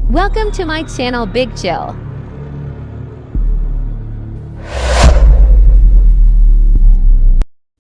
Welcome to my channel Big Chill.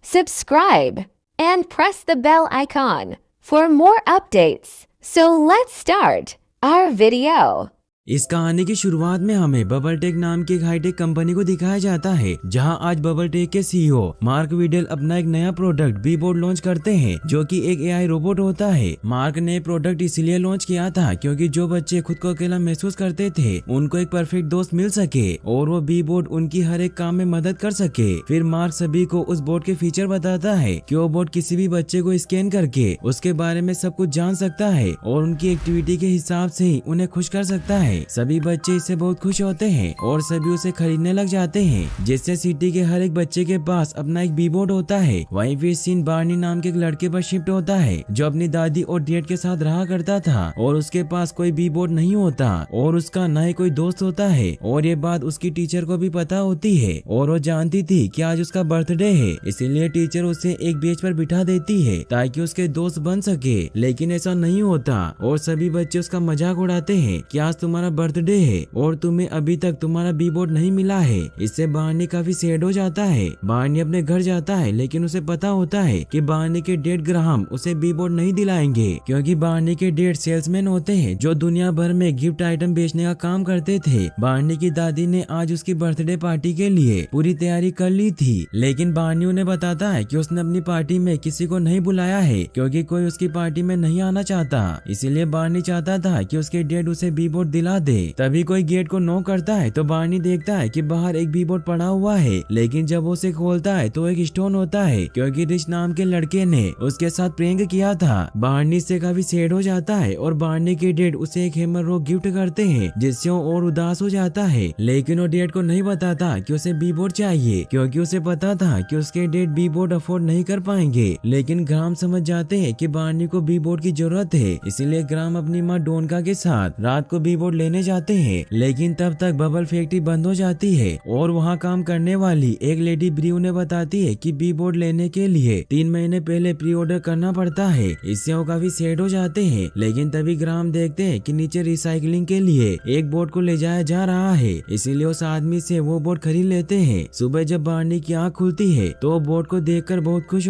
Subscribe and press the bell icon for more updates. So let's start our video. इस कहानी की शुरुआत में हमें bubble take नाम की एक हाईटेक कंपनी को दिखाया जाता है, जहां आज बबल टेक के सीईओ मार्क विडेल अपना एक नया प्रोडक्ट बी बोर्ड लॉन्च करते हैं, जो कि एक एआई रोबोट होता है। मार्क ने प्रोडक्ट इसलिए लॉन्च किया था क्योंकि जो बच्चे खुद को अकेला महसूस करते थे, उनको एक परफेक्ट दोस्त मिल सके और वो बी बोर्ड उनकी हर एक काम में मदद कर सके। फिर मार्क सभी को उस बोर्ड के फीचर बताता है कि वो बोर्ड किसी भी बच्चे को स्कैन करके उसके बारे में सब कुछ जान सकता है और उनकी एक्टिविटी के हिसाब से ही उन्हें खुश कर सकता है। सभी बच्चे इससे बहुत खुश होते हैं और सभी उसे खरीदने लग जाते हैं, जिससे सिटी के हर एक बच्चे के पास अपना एक बी बोर्ड होता है। वहीं फिर सीन बार्नी नाम के एक लड़के पर शिफ्ट होता है, जो अपनी दादी और डैड के साथ रहा करता था और उसके पास कोई बी बोर्ड नहीं होता और उसका न ही कोई दोस्त होता है। और ये बात उसकी टीचर को भी पता होती है और वो जानती थी कि आज उसका बर्थडे है, इसीलिए टीचर उसे एक बेंच पर बिठा देती है ताकि उसके दोस्त बन सके। लेकिन ऐसा नहीं होता और सभी बच्चे उसका मजाक उड़ाते हैं कि आज तुम्हारा बर्थडे है और तुम्हें अभी तक तुम्हारा बी बोर्ड नहीं मिला है। इससे बार्नी काफी सैड हो जाता है। बार्नी अपने घर जाता है, लेकिन उसे पता होता है कि बार्नी के डैड ग्राहम उसे बी बोर्ड नहीं दिलाएंगे, क्योंकि बार्नी के डैड सेल्समैन होते हैं जो दुनिया भर में गिफ्ट आइटम बेचने का काम करते थे। बार्नी की दादी ने आज उसकी बर्थडे पार्टी के लिए पूरी तैयारी कर ली थी, लेकिन बार्नी उन्हें बताता है कि उसने अपनी पार्टी में किसी को नहीं बुलाया है, क्योंकि कोई उसकी पार्टी में नहीं आना चाहता। इसीलिए बार्नी चाहता था कि उसके डैड उसे बी बोर्ड दिला दे। तभी कोई गेट को नॉक करता है तो बार्नी देखता है कि बाहर एक बी बोर्ड पड़ा हुआ है, लेकिन जब वो उसे खोलता है तो एक स्टोन होता है, क्योंकि रिच नाम के लड़के ने उसके साथ प्रैंक किया था। बार्नी से काफी सैड हो जाता है और बार्नी के डैड उसे एक हैमर रॉक गिफ्ट करते हैं, जिससे वो और उदास हो जाता है। लेकिन वो डैड को नहीं बताता कि उसे बी बोर्ड चाहिए, क्योंकि उसे पता था कि उसके डैड बी बोर्ड अफोर्ड नहीं कर पाएंगे। लेकिन ग्राम समझ जाते हैं कि बार्नी को बी बोर्ड की जरूरत है, इसीलिए ग्राम अपनी माँ डोनका के साथ रात को बी बोर्ड लेने जाते हैं। लेकिन तब तक बबल फैक्ट्री बंद हो जाती है और वहाँ काम करने वाली एक लेडी ब्रू ने बताती है कि बी बोर्ड लेने के लिए 3 महीने पहले प्री ऑर्डर करना पड़ता है। इससे वो काफी सैड हो जाते हैं। लेकिन तभी ग्राम देखते हैं कि नीचे रिसाइकलिंग के लिए एक बोर्ड को ले जाया जा रहा है, इसीलिए उस आदमी से वो बोर्ड खरीद लेते हैं। सुबह जब बार्नी की आँख खुलती है तो बोर्ड को देखकर बहुत खुश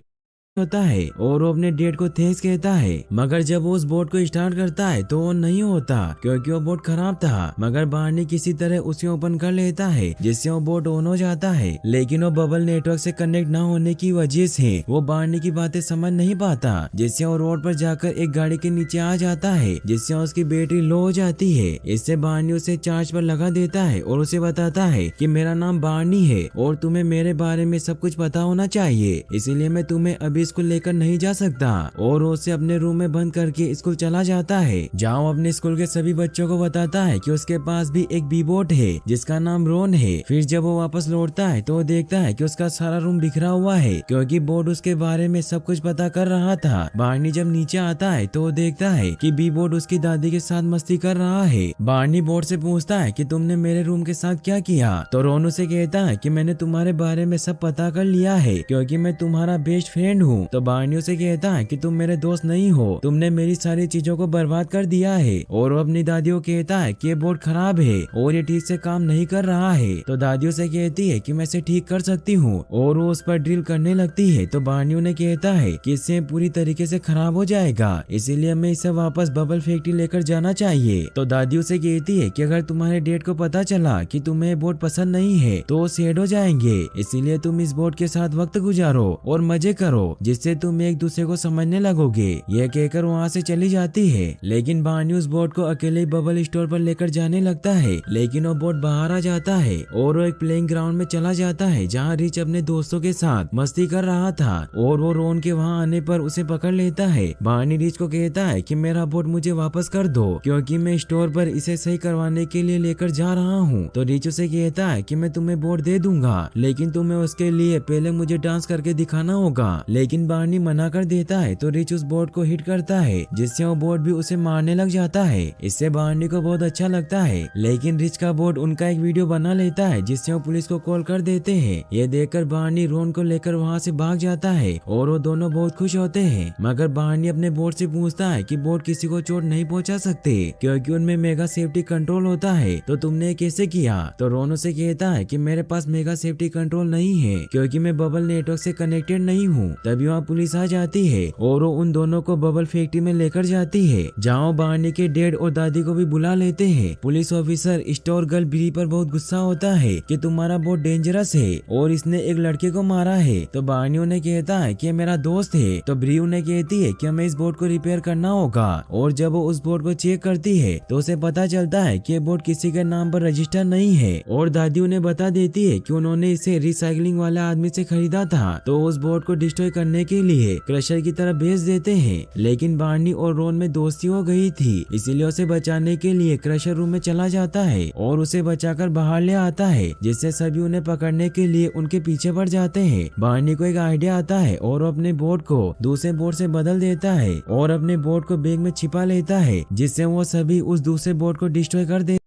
होता है और वो अपने डैड को थैंक्स कहता है। मगर जब वो उस बोट को स्टार्ट करता है तो वो नहीं होता, क्योंकि वो बोट खराब था। मगर बार्नी किसी तरह उसे ओपन कर लेता है, जिससे वो बोट ऑन हो जाता है। लेकिन वो बबल नेटवर्क से कनेक्ट ना होने की वजह से वो बार्नी की बातें समझ नहीं पाता, जिससे वो रोड पर जाकर एक गाड़ी के नीचे आ जाता है, जिससे उसकी बैटरी लो हो जाती है। इससे बार्नी उसे चार्ज पर लगा देता है और उसे बताता है कि मेरा नाम बार्नी है और तुम्हें मेरे बारे में सब कुछ पता होना चाहिए, इसीलिए मैं तुम्हें अभी स्कूल लेकर नहीं जा सकता। और वो उसे अपने रूम में बंद करके स्कूल चला जाता है, जहाँ वो अपने स्कूल के सभी बच्चों को बताता है कि उसके पास भी एक बी बोर्ड है जिसका नाम रोन है। फिर जब वो वापस लौटता है तो वो देखता है कि उसका सारा रूम बिखरा हुआ है, क्योंकि बोर्ड उसके बारे में सब कुछ पता कर रहा था। बार्नी जब नीचे आता है तो वो देखता है कि बी बोर्ड उसकी दादी के साथ मस्ती कर रहा है। बार्नी बोर्ड से पूछता है कि तुमने मेरे रूम के साथ क्या किया, तो रोन उसे कहता है कि मैंने तुम्हारे बारे में सब पता कर लिया है, क्योंकि मैं तुम्हारा बेस्ट फ्रेंड हूँ। तो बार्नी उसे कहता है कि तुम मेरे दोस्त नहीं हो, तुमने मेरी सारी चीजों को बर्बाद कर दिया है। और वो अपनी दादी को कहता है कि ये बोर्ड खराब है और ये ठीक से काम नहीं कर रहा है। तो दादी उसे कहती है कि मैं इसे ठीक कर सकती हूँ और वो उस पर ड्रिल करने लगती है। तो बार्नी उन्हें कहता है कि इससे पूरी तरीके से खराब हो जाएगा, इसीलिए हमें इसे वापस बबल फैक्ट्री लेकर जाना चाहिए। तो दादी उसे कहती है कि अगर तुम्हारे डैड को पता चला कि तुम्हें बोर्ड पसंद नहीं है तो वो सैड हो जाएंगे, इसीलिए तुम इस बोर्ड के साथ वक्त गुजारो और मजे करो, जिससे तुम एक दूसरे को समझने लगोगे। यह कहकर वहाँ से चली जाती है। लेकिन बार्नी उस बोट को अकेले बबल स्टोर पर लेकर जाने लगता है, लेकिन वो बोट बाहर आ जाता है और वो एक प्लेइंग ग्राउंड में चला जाता है, जहाँ रिच अपने दोस्तों के साथ मस्ती कर रहा था और वो रोन के वहाँ आने पर उसे पकड़ लेता है। बार्नी रिच को कहता है कि मेरा बोट मुझे वापस कर दो, क्योंकि मैं स्टोर पर इसे सही करवाने के लिए लेकर जा रहा हूँ। तो रिच उसे कहता है कि मैं तुम्हें बोट दे दूंगा, लेकिन तुम्हें उसके लिए पहले मुझे डांस करके दिखाना होगा। लेकिन लेकिन बार्नी मना कर देता है तो रिच उस बोर्ड को हिट करता है जिससे वो बोर्ड भी उसे मारने लग जाता है। इससे बार्नी को बहुत अच्छा लगता है, लेकिन रिच का बोर्ड उनका एक वीडियो बना लेता है जिससे वो पुलिस को कॉल कर देते हैं। ये देखकर बार्नी रोन को लेकर वहाँ से भाग जाता है और वो दोनों बहुत खुश होते हैं। मगर बार्नी अपने बोर्ड से पूछता है कि बोर्ड किसी को चोट नहीं पहुंचा सकते क्योंकि उनमें मेगा सेफ्टी कंट्रोल होता है, तो तुमने कैसे किया? तो रोन उसे कहता है कि मेरे पास मेगा सेफ्टी कंट्रोल नहीं है क्योंकि मैं बबल नेटवर्क से कनेक्टेड नहीं हूँ। तभी वहाँ पुलिस आ जाती है और वो उन दोनों को बबल फैक्ट्री में लेकर जाती है जहाँ बार्नी के डैड और दादी को भी बुला लेते हैं। पुलिस ऑफिसर स्टोर गर्ल ब्री पर बहुत गुस्सा होता है कि तुम्हारा बहुत डेंजरस है और इसने एक लड़के को मारा है। तो बार्नी उन्हें कहता है कि मेरा दोस्त है। तो ब्री उन्हें कहती है कि हमें इस बोर्ड को रिपेयर करना होगा और जब वो उस बोर्ड को चेक करती है तो उसे पता चलता है कि ये बोर्ड किसी के नाम पर रजिस्टर नहीं है और दादी उन्हें बता देती है कि उन्होंने इसे रिसाइकलिंग वाले आदमी से खरीदा था। तो उस बोर्ड को डिस्ट्रॉय करने के लिए क्रशर की तरफ भेज देते हैं, लेकिन बार्नी और रोन में दोस्ती हो गई थी इसीलिए उसे बचाने के लिए क्रशर रूम में चला जाता है और उसे बचाकर बाहर ले आता है, जिससे सभी उन्हें पकड़ने के लिए उनके पीछे पड़ जाते हैं। बार्नी को एक आइडिया आता है और वो अपने बोर्ड को दूसरे बोर्ड से बदल देता है और अपने बोर्ड को बैग में छिपा लेता है, जिससे वो सभी उस दूसरे बोर्ड को डिस्ट्रॉय कर देते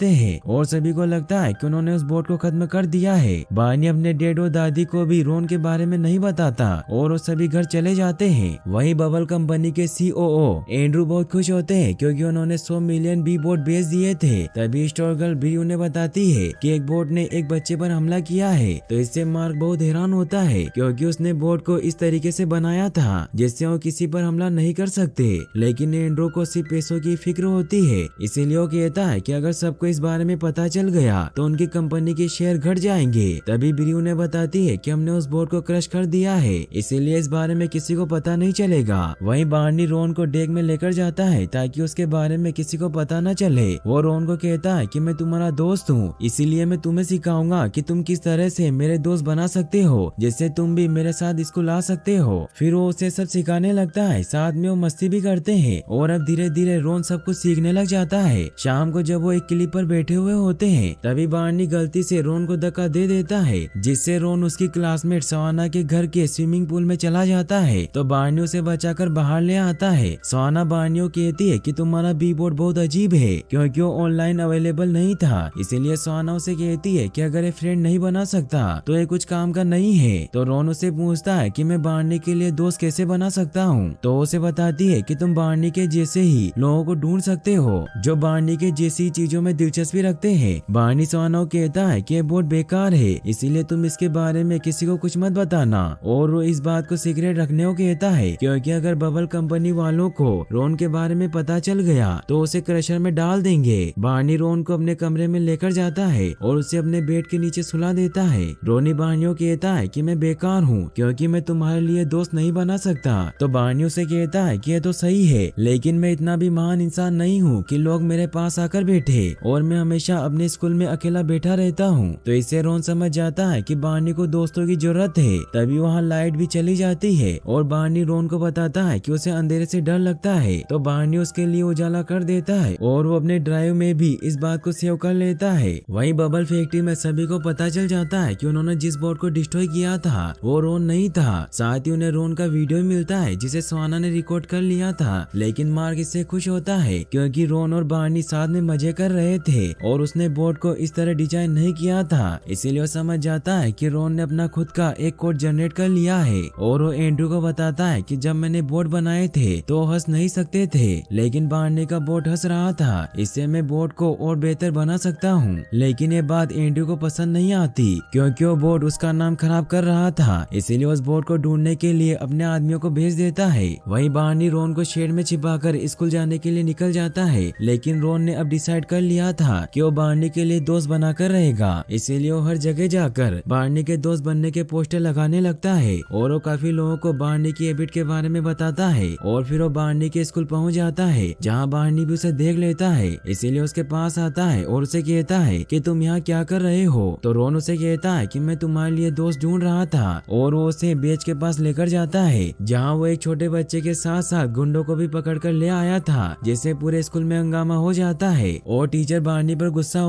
हैं और सभी को लगता है कि उन्होंने उस बोर्ड को खत्म कर दिया है। बार्नी अपने डैड और दादी को भी रोन के बारे में नहीं बताता और वो सभी घर चले जाते हैं। वहीं बबल कंपनी के COO एंड्रू बहुत खुश होते हैं क्योंकि उन्होंने 100 मिलियन बी बोर्ड बेच दिए थे। तभी स्टोर गर्ल ब्री उन्हें बताती है कि एक बोर्ड ने एक बच्चे पर हमला किया है। तो इससे मार्क बहुत हैरान होता है क्योंकि उसने बोर्ड को इस तरीके से बनाया था जिससे वो किसी पर हमला नहीं कर सकते, लेकिन एंड्रू को सिर्फ पैसों की फिक्र होती है। इसीलिए वो कहता है कि अगर सबको इस बारे में पता चल गया तो उनकी कंपनी के शेयर घट जाएंगे। तभी ब्री उन्हें बताती है कि हमने उस बोर्ड को क्रश कर दिया है, इसीलिए इस बारे में किसी को पता नहीं चलेगा। वहीं बार्नी रोन को डेक में लेकर जाता है ताकि उसके बारे में किसी को पता न चले। वो रोन को कहता है कि मैं तुम्हारा दोस्त हूँ, इसीलिए मैं तुम्हें सिखाऊंगा कि तुम किस तरह से मेरे दोस्त बना सकते हो जिससे तुम भी मेरे साथ स्कूल आ सकते हो। फिर वो उसे सब सिखाने लगता है, साथ में वो मस्ती भी करते हैं और अब धीरे धीरे रोन सब कुछ सीखने लग जाता है। शाम को जब वो एक क्लिप पर बैठे हुए होते हैं तभी बार्नी गलती से रोन को धक्का दे देता है, जिससे रोन उसकी क्लासमेट सवाना के घर के स्विमिंग पूल में चला जाता है। तो बार्नी उसे बचाकर बाहर ले आता है। सवाना बार्नी को कहती है कि तुम्हारा बी बोर्ड बहुत अजीब है क्योंकि वो ऑनलाइन अवेलेबल नहीं था, इसीलिए सवाना उसे कहती है कि अगर ये फ्रेंड नहीं बना सकता तो ये कुछ काम का नहीं है। तो रोन उसे पूछता है कि मैं बार्नी के लिए दोस्त कैसे बना सकता हूँ। तो उसे बताती है कि तुम बार्नी के जैसे ही लोगों को ढूंढ सकते हो जो बार्नी के जैसी चीजों में दिलचस्पी रखते हैं। बार्नी सवाना कहता है कि ये बोर्ड बेकार है, इसीलिए तुम इसके बारे में किसी को कुछ मत बताना और वो इस बात को सीक्रेट रखने को कहता है क्योंकि अगर बबल कंपनी वालों को रोन के बारे में पता चल गया तो उसे क्रशर में डाल देंगे। बार्नी रोन को अपने कमरे में लेकर जाता है और उसे अपने बेड के नीचे सुला देता है। रोनी बार्नी को कहता है कि मैं बेकार हूँ क्योंकि मैं तुम्हारे लिए दोस्त नहीं बना सकता। तो बार्नी उसे कहता है कि ये तो सही है, लेकिन मैं इतना भी महान इंसान नहीं हूँ कि लोग मेरे पास आकर बैठे और मैं हमेशा अपने स्कूल में अकेला बैठा रहता हूँ। तो इससे रोन समझ जाता है कि बार्नी को दोस्तों की जरूरत है। तभी वहाँ लाइट भी चली जाती है और बार्नी रोन को बताता है कि उसे अंधेरे से डर लगता है। तो बार्नी उसके लिए उजाला कर देता है और वो अपने ड्राइव में भी इस बात को सेव कर लेता है। वहीं बबल फैक्ट्री में सभी को पता चल जाता है कि उन्होंने जिस बोर्ड को डिस्ट्रॉय किया था वो रोन नहीं था। साथ ही उन्हें रोन का वीडियो मिलता है जिसे सवाना ने रिकॉर्ड कर लिया था, लेकिन मार्क इससे खुश होता है क्योंकि रोन और बार्नी साथ में मजे कर रहे थे और उसने बोर्ड को इस तरह डिजाइन नहीं किया था। इसीलिए वो समझ जाता है कि रोन ने अपना खुद का एक कोड जनरेट कर लिया है और वो एंड्रू को बताता है कि जब मैंने बोर्ड बनाए थे तो हंस नहीं सकते थे, लेकिन बार्नी का बोर्ड हंस रहा था, इससे मैं बोर्ड को और बेहतर बना सकता हूँ। लेकिन ये बात एंड्रू को पसंद नहीं आती क्योंकि वो बोर्ड उसका नाम खराब कर रहा था, इसीलिए उस बोर्ड को ढूंढने के लिए अपने आदमियों को भेज देता है। वहीं बार्नी रोन को शेड में छिपाकर स्कूल जाने के लिए निकल जाता है, लेकिन रोन ने अब डिसाइड कर लिया था कि वो बार्नी के लिए दोस्त बनाकर रहेगा, इसीलिए वो हर जगह जाकर बार्नी के दोस्त बनने के पोस्टर लगाने लगता है और वो काफी लोगों को बार्नी की हैबिट के बारे में बताता है। और फिर वो बार्नी के स्कूल पहुंच जाता है जहां बार्नी भी उसे देख लेता है, इसीलिए उसके पास आता है और उसे कहता है कि तुम यहाँ क्या कर रहे हो। तो रोन उसे कहता है कि मैं तुम्हारे लिए दोस्त ढूंढ रहा था और वो उसे बेच के पास लेकर जाता है जहाँ वो एक छोटे बच्चे के साथ साथ गुंडों को भी पकड़ कर ले आया था, जिससे पूरे स्कूल में हंगामा हो जाता है और टीचर बार्नी पर गुस्सा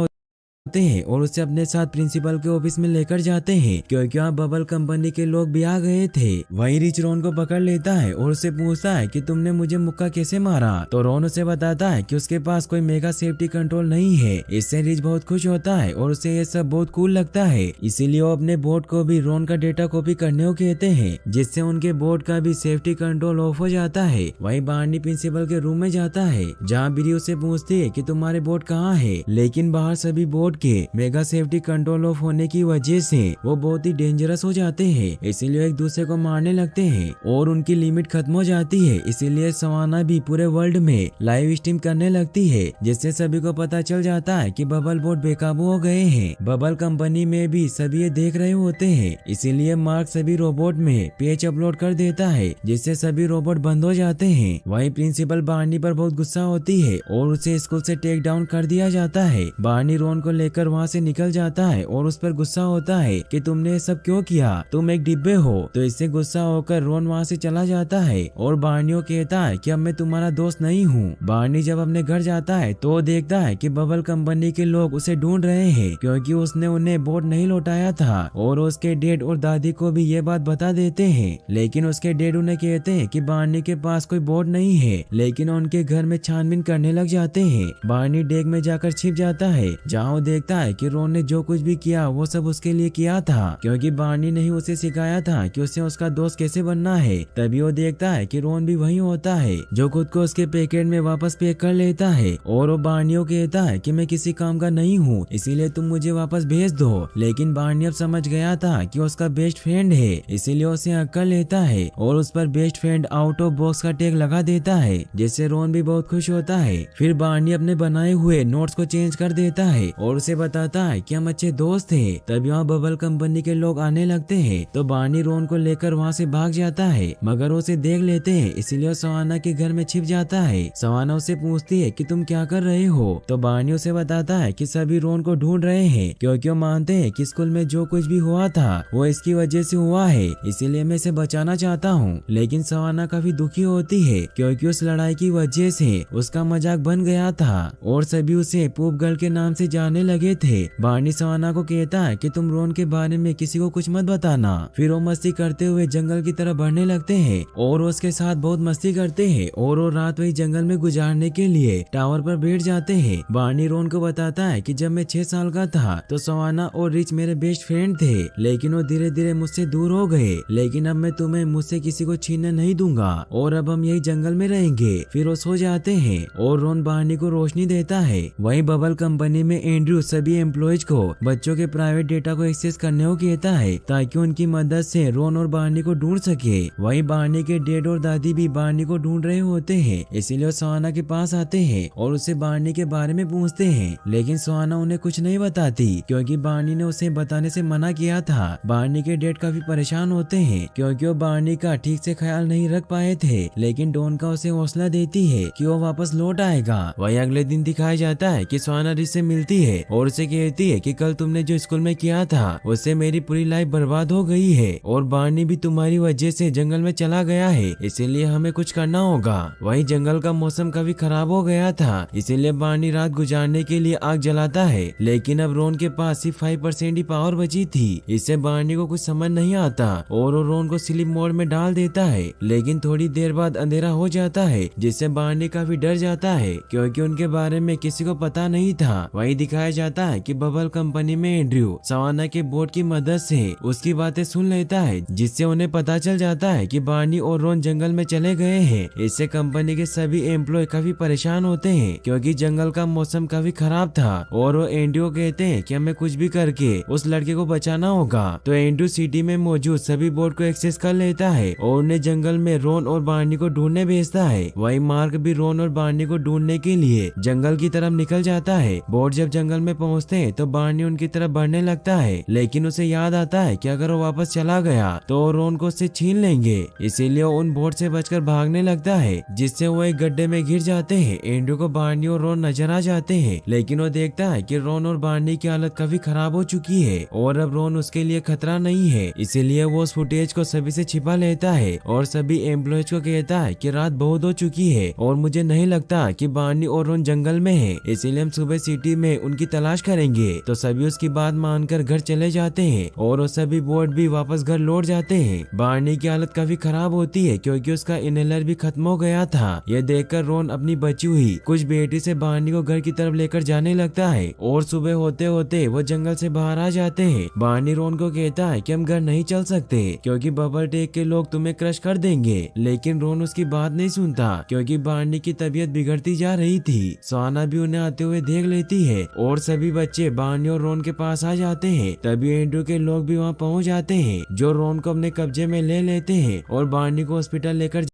हैं और उसे अपने साथ प्रिंसिपल के ऑफिस में लेकर जाते हैं क्योंकि वहाँ बबल कंपनी के लोग भी आ गए थे। वहीं रिच रॉन को पकड़ लेता है और उससे पूछता है कि तुमने मुझे मुक्का कैसे मारा। तो रॉन उसे बताता है कि उसके पास कोई मेगा सेफ्टी कंट्रोल नहीं है। इससे रिच बहुत खुश होता है और उसे ये सब बहुत कूल लगता है, इसीलिए वो अपने बोट को भी रॉन का डेटा कॉपी करने को कहते हैं, जिससे उनके बोट का भी सेफ्टी कंट्रोल ऑफ हो जाता है। वहीं बार्नी प्रिंसिपल के रूम में जाता है जहाँ बिरी उससे पूछती है कि तुम्हारे बोट कहाँ है, लेकिन बाहर सभी बोट के मेगा सेफ्टी कंट्रोल ऑफ होने की वजह से वो बहुत ही डेंजरस हो जाते हैं, इसीलिए एक दूसरे को मारने लगते हैं और उनकी लिमिट खत्म हो जाती है। इसीलिए सवाना भी पूरे वर्ल्ड में लाइव स्ट्रीम करने लगती है, जिससे सभी को पता चल जाता है कि बबल बोट बेकाबू हो गए हैं। बबल कंपनी में भी सभी ये देख रहे होते हैं, इसीलिए मार्क सभी रोबोट में पेज अपलोड कर देता है, जिससे सभी रोबोट बंद हो जाते हैं। वहीं प्रिंसिपल बार्नी पर बहुत गुस्सा होती है और उसे स्कूल से टेक डाउन कर दिया जाता है। बार्नी रॉन को लेकर वहाँ से निकल जाता है और उस पर गुस्सा होता है कि तुमने ये सब क्यों किया, तुम एक डिब्बे हो। तो इससे गुस्सा होकर रॉन वहाँ से चला जाता है और बार्नी कहता है कि अब मैं तुम्हारा दोस्त नहीं हूँ। बार्नी जब अपने घर जाता है तो देखता है कि बबल कंपनी के लोग उसे ढूंढ रहे हैं क्योंकि उसने उन्हें बोट नहीं लौटाया था और उसके डैड और दादी को भी ये बात बता देते हैं, लेकिन उसके डैड उन्हें कहते हैं कि बार्नी के पास कोई बोट नहीं है, लेकिन उनके घर में छानबीन करने लग जाते हैं। बार्नी डेक में जाकर छिप जाता है जहाँ वो देखता है कि रॉन ने जो कुछ भी किया वो सब उसके लिए किया था, क्योंकि बार्नी ने ही उसे सिखाया था कि उसे उसका दोस्त कैसे बनना है। तभी वो देखता है कि रॉन भी वही होता है जो खुद को उसके पैकेट में वापस पैक कर लेता है और वो बार्नी को कहता है कि मैं किसी काम का नहीं हूँ, इसीलिए तुम मुझे वापस भेज दो। लेकिन बार्नी अब समझ गया था कि उसका बेस्ट फ्रेंड है, इसीलिए उसे हक कर लेता है और उस पर best friend out of box का टैग लगा देता है, जिससे रॉन भी बहुत खुश होता है। फिर बार्नी अपने बनाए हुए नोट्स को चेंज कर देता है और उसे बताता है कि हम अच्छे दोस्त हैं। तभी वहाँ बबल कंपनी के लोग आने लगते हैं तो बार्नी रॉन को लेकर वहाँ से भाग जाता है, मगर उसे देख लेते हैं, इसीलिए सवाना के घर में छिप जाता है। सवाना उससे पूछती है कि तुम क्या कर रहे हो, तो बार्नी उसे बताता है कि सभी रॉन को ढूंढ रहे हैं क्योंकि वो मानते हैं कि स्कूल में जो कुछ भी हुआ था वो इसकी वजह से हुआ है, इसीलिए मैं इसे बचाना चाहता हूँ। लेकिन सवाना काफी दुखी होती है क्योंकि उस लड़ाई की वजह से उसका मजाक बन गया था और सभी उसे पूप गर्ल के नाम से जानने लगे थे। बार्नी सवाना को कहता है कि तुम रॉन के बारे में किसी को कुछ मत बताना। फिर वो मस्ती करते हुए जंगल की तरफ बढ़ने लगते हैं और उसके साथ बहुत मस्ती करते हैं और वो रात वही जंगल में गुजारने के लिए टावर पर बैठ जाते हैं। बार्नी रॉन को बताता है कि जब मैं 6 साल का था तो सवाना और रिच मेरे बेस्ट फ्रेंड थे, लेकिन वो धीरे धीरे मुझसे दूर हो गए, लेकिन अब मैं तुम्हें मुझसे किसी को छीनने नहीं दूंगा और अब हम यही जंगल में रहेंगे। फिर वो सो जाते हैं और रॉन बार्नी को रोशनी देता है। वहीं बबल कंपनी में एंड्रयू सभी एम्प्लॉयज को बच्चों के प्राइवेट डेटा को एक्सेस करने को कहता है ताकि उनकी मदद से रॉन और बार्नी को ढूंढ सके। वहीं बार्नी के डैड और दादी भी बार्नी को ढूंढ रहे होते हैं, इसीलिए वो सवाना के पास आते हैं और उससे बार्नी के बारे में पूछते हैं, लेकिन सवाना उन्हें कुछ नहीं बताती क्योंकि बार्नी ने उसे बताने से मना किया था। बार्नी के डैड काफी परेशान होते हैं क्योंकि वो बार्नी का ठीक से ख्याल नहीं रख पाए थे, लेकिन डॉन का उसे हौसला देती है कि वो वापस लौट आएगा। वही अगले दिन दिखाया जाता है कि सवाना रिच से मिलती है और उसे कहती है कि कल तुमने जो स्कूल में किया था उससे मेरी पूरी लाइफ बर्बाद हो गई है और बार्नी भी तुम्हारी वजह से जंगल में चला गया है, इसीलिए हमें कुछ करना होगा। वही जंगल का मौसम काफी खराब हो गया था, इसीलिए बार्नी रात गुजारने के लिए आग जलाता है, लेकिन अब रॉन के पास सिर्फ 5% ही पावर बची थी। इससे बार्नी को कुछ समझ नहीं आता और वो रॉन को स्लीप मोड में डाल देता है, लेकिन थोड़ी देर बाद अंधेरा हो जाता है, जिससे बार्नी काफी डर जाता है क्योंकि उनके बारे में किसी को पता नहीं था। वही दिखाया जाता है कि बबल कंपनी में एंड्रयू सवाना के बोट की मदद से उसकी बातें सुन लेता है, जिससे उन्हें पता चल जाता है कि बार्नी और रॉन जंगल में चले गए हैं। इससे कंपनी के सभी एम्प्लॉय काफी परेशान होते हैं क्योंकि जंगल का मौसम काफी खराब था और वो एंड्रयू कहते हैं कि हमें कुछ भी करके उस लड़के को बचाना होगा। तो एंड्रयू सिटी में मौजूद सभी बोट को एक्सेस कर लेता है और उन्हें जंगल में रॉन और बार्नी को ढूंढने भेजता है। वही मार्क भी रॉन और बार्नी को ढूंढने के लिए जंगल की तरफ निकल जाता है। बोट जब जंगल में पहुंचते हैं तो बार्नी उनकी तरफ बढ़ने लगता है, लेकिन उसे याद आता है कि अगर वो वापस चला गया तो रॉन को उससे छीन लेंगे, इसीलिए वो उन बोट से बचकर भागने लगता है, जिससे वो एक गड्ढे में गिर जाते हैं। एंड्रयू को बार्नी और रॉन नजर आ जाते हैं, लेकिन वो देखता है कि रॉन और बार्नी की हालत काफी खराब हो चुकी है और अब रॉन उसके लिए खतरा नहीं है, इसीलिए वो उस फुटेज को सभी से छिपा लेता है और सभी एम्प्लॉयज को कहता है कि रात बहुत हो चुकी है और मुझे नहीं लगता कि बार्नी और रॉन जंगल में है, इसीलिए हम सुबह सिटी में उनकी तलाश करेंगे। तो सभी उसकी बात मानकर घर चले जाते हैं और वो सभी बोर्ड भी वापस घर लौट जाते हैं। बार्नी की हालत काफी खराब होती है क्योंकि उसका इनहेलर भी खत्म हो गया था। यह देखकर रोन अपनी बची हुई कुछ बेटी से बार्नी को घर की तरफ लेकर जाने लगता है और सुबह होते होते वो जंगल से बाहर आ जाते हैं। बार्नी रोन को कहता है कि हम घर नहीं चल सकते क्योंकि बबल टेक के लोग तुम्हें क्रश कर देंगे, लेकिन रोन उसकी बात नहीं सुनता क्योंकि बार्नी की तबीयत बिगड़ती जा रही थी। स्वाना भी उन्हें आते हुए देख लेती है और सभी बच्चे बार्नी और रोन के पास आ जाते हैं। तभी एंड्रू के लोग भी वहाँ पहुँच जाते हैं जो रोन को अपने कब्जे में ले लेते हैं और बार्नी को हॉस्पिटल लेकर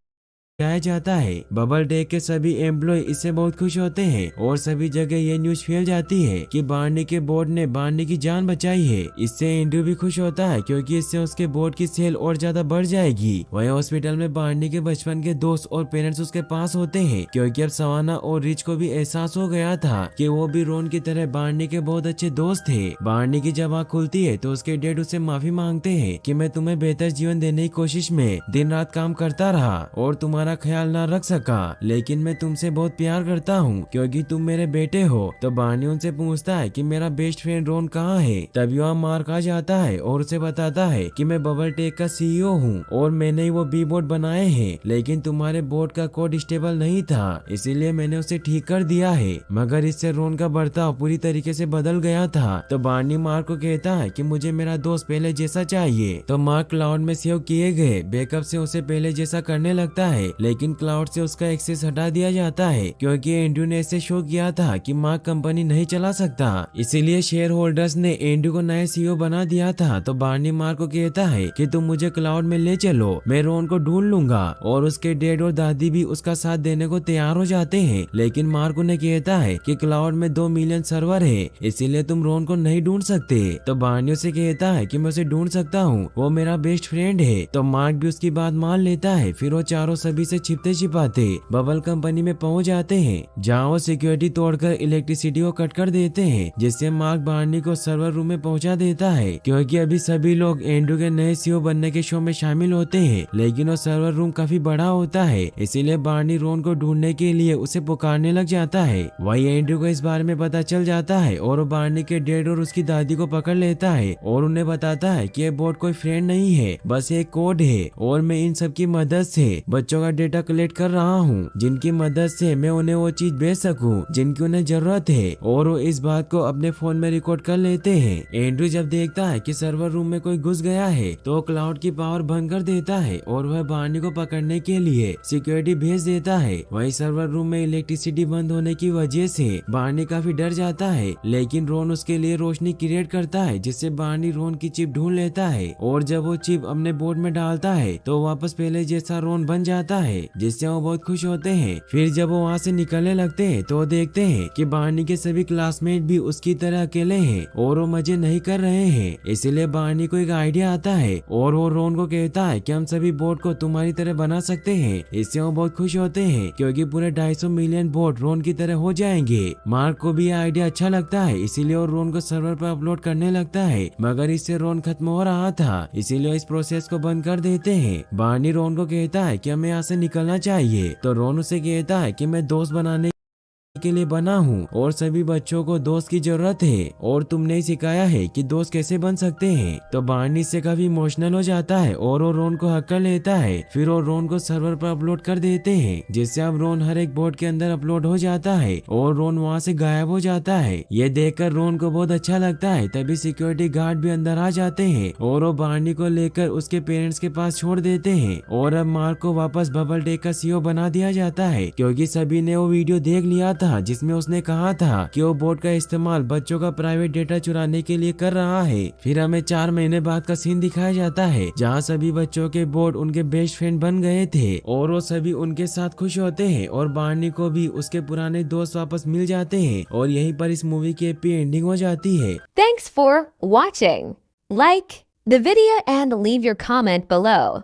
जाया जाता है। बबल टेक के सभी एम्प्लॉय इससे बहुत खुश होते हैं और सभी जगह ये न्यूज फैल जाती है कि बार्नी के बोर्ड ने बार्नी की जान बचाई है। इससे एंड्रू भी खुश होता है क्योंकि इससे उसके बोर्ड की सेल और ज्यादा बढ़ जाएगी। वहीं हॉस्पिटल में बार्नी के बचपन के दोस्त और पेरेंट्स उसके पास होते हैं क्योंकि अब सवाना और रिच को भी एहसास हो गया था कि वो भी रोन की तरह बार्नी के बहुत अच्छे दोस्त थे। बार्नी की जब आँख खुलती है तो उसके डैड उससे माफी मांगते हैं कि मैं तुम्हें बेहतर जीवन देने की कोशिश में दिन रात काम करता रहा और तुम्हारा ख्याल ना रख सका, लेकिन मैं तुमसे बहुत प्यार करता हूँ क्योंकि तुम मेरे बेटे हो। तो बार्नी उनसे पूछता है कि मेरा बेस्ट फ्रेंड रोन कहाँ है। तभी वहाँ मार्क आ जाता है और उसे बताता है कि मैं बबल टेक का सीईओ हूँ और मैंने ही वो बी बोर्ड बनाए हैं, लेकिन तुम्हारे बोर्ड का कोड स्टेबल नहीं था इसीलिए मैंने उसे ठीक कर दिया है। मगर इससे रोन का बर्ताव पूरी तरीके से बदल गया था। तो बार्नी मार्क को कहता है कि मुझे मेरा दोस्त पहले जैसा चाहिए। तो मार्क क्लाउड में सेव किए गए बैकअप से उसे पहले जैसा करने लगता है, लेकिन क्लाउड से उसका एक्सेस हटा दिया जाता है क्योंकि एंड्रू ने इसे शो किया था कि मार्क कंपनी नहीं चला सकता। इसीलिए शेयर होल्डर्स ने एंड्रू को नया सीईओ बना दिया था। तो बार्नी मार्क को कहता है कि तुम मुझे क्लाउड में ले चलो, मैं रोन को ढूंढ लूंगा। और उसके डैड और दादी भी उसका साथ देने को तैयार हो जाते हैं, लेकिन मार्क उन्हें कहता है कि क्लाउड में 2 मिलियन सर्वर है इसीलिए तुम रोन को नहीं ढूंढ सकते। तो बार्नी उसे कहता है कि मैं उसे ढूंढ सकता हूँ, वो मेरा बेस्ट फ्रेंड है। तो मार्क भी उसकी बात मान लेता है। फिर वो चारों सभी से छिपते छिपाते बबल कंपनी में पहुंच जाते हैं जहां वो सिक्योरिटी तोड़कर इलेक्ट्रिसिटी को कट कर देते हैं, जिससे मार्क बार्नी को सर्वर रूम में पहुंचा देता है क्योंकि अभी सभी लोग एंड्रू के नए सीईओ बनने के शो में शामिल होते हैं। लेकिन वो सर्वर रूम काफी बड़ा होता है इसीलिए बार्नी रोन को ढूंढने के लिए उसे पुकारने लग जाता है। वही एंड्रू को इस बारे में पता चल जाता है और वो बार्नी के डैड और उसकी दादी को पकड़ लेता है और उन्हें बताता है कि ये बोर्ड कोई फ्रेंड नहीं है, बस एक कोड है और मैं इन सब की मदद से बच्चों का डेटा कलेक्ट कर रहा हूँ जिनकी मदद से मैं उन्हें वो चीज बेच सकूं जिनकी उन्हें जरूरत है। और वो इस बात को अपने फोन में रिकॉर्ड कर लेते हैं। एंड्रू जब देखता है कि सर्वर रूम में कोई घुस गया है तो क्लाउड की पावर बंद कर देता है और वह बार्नी को पकड़ने के लिए सिक्योरिटी भेज देता है। वही सर्वर रूम में इलेक्ट्रिसिटी बंद होने की वजह से बार्नी काफी डर जाता है, लेकिन रोन उसके लिए रोशनी क्रिएट करता है जिससे बार्नी रोन की चिप ढूंढ लेता है और जब वो चिप अपने बोर्ड में डालता है तो वापस पहले जैसा रोन बन जाता है, जिससे वो बहुत खुश होते हैं। फिर जब वो वहाँ से निकलने लगते हैं तो देखते हैं कि बार्नी के सभी क्लासमेट भी उसकी तरह अकेले हैं और वो मजे नहीं कर रहे हैं। इसीलिए बार्नी को एक आइडिया आता है और वो रोन को कहता है कि हम सभी बोर्ड को तुम्हारी तरह बना सकते हैं। इससे वो बहुत खुश होते हैं क्योंकि पूरे 250 मिलियन बोर्ड रोन की तरह हो जाएंगे। मार्क को भी आइडिया अच्छा लगता है इसीलिए वो रोन को सर्वर पर अपलोड करने लगता है, मगर इससे रोन खत्म हो रहा था इसीलिए इस प्रोसेस को बंद कर देते हैं। बार्नी रोन को कहता है कि हमें यहाँ से निकलना चाहिए। तो रोन उसे कहता है कि मैं दोस्त बनाने के लिए बना हूँ और सभी बच्चों को दोस्त की जरूरत है और तुमने ही सिखाया है कि दोस्त कैसे बन सकते हैं। तो बार्नी से काफी इमोशनल हो जाता है और वो रोन को हक कर लेता है। फिर वो रोन को सर्वर पर अपलोड कर देते हैं जिससे अब रोन हर एक बोर्ड के अंदर अपलोड हो जाता है और रोन वहाँ से गायब हो जाता है। ये देखकर रोन को बहुत अच्छा लगता है। तभी सिक्योरिटी गार्ड भी अंदर आ जाते हैं और वो बार्नी को लेकर उसके पेरेंट्स के पास छोड़ देते हैं और अब मार्क को वापस बबल टेक का सीईओ बना दिया जाता है क्योंकि सभी ने वो वीडियो देख लिया था जिसमें उसने कहा था कि वो बोर्ड का इस्तेमाल बच्चों का प्राइवेट डेटा चुराने के लिए कर रहा है। फिर हमें 4 महीने बाद का सीन दिखाया जाता है जहाँ सभी बच्चों के बोर्ड उनके बेस्ट फ्रेंड बन गए थे और वो सभी उनके साथ खुश होते हैं और बार्नी को भी उसके पुराने दोस्त वापस मिल जाते हैं और यहीं पर इस मूवी की हैप्पी एंडिंग हो जाती है। Thanks for watching. Like the video and leave your comment below.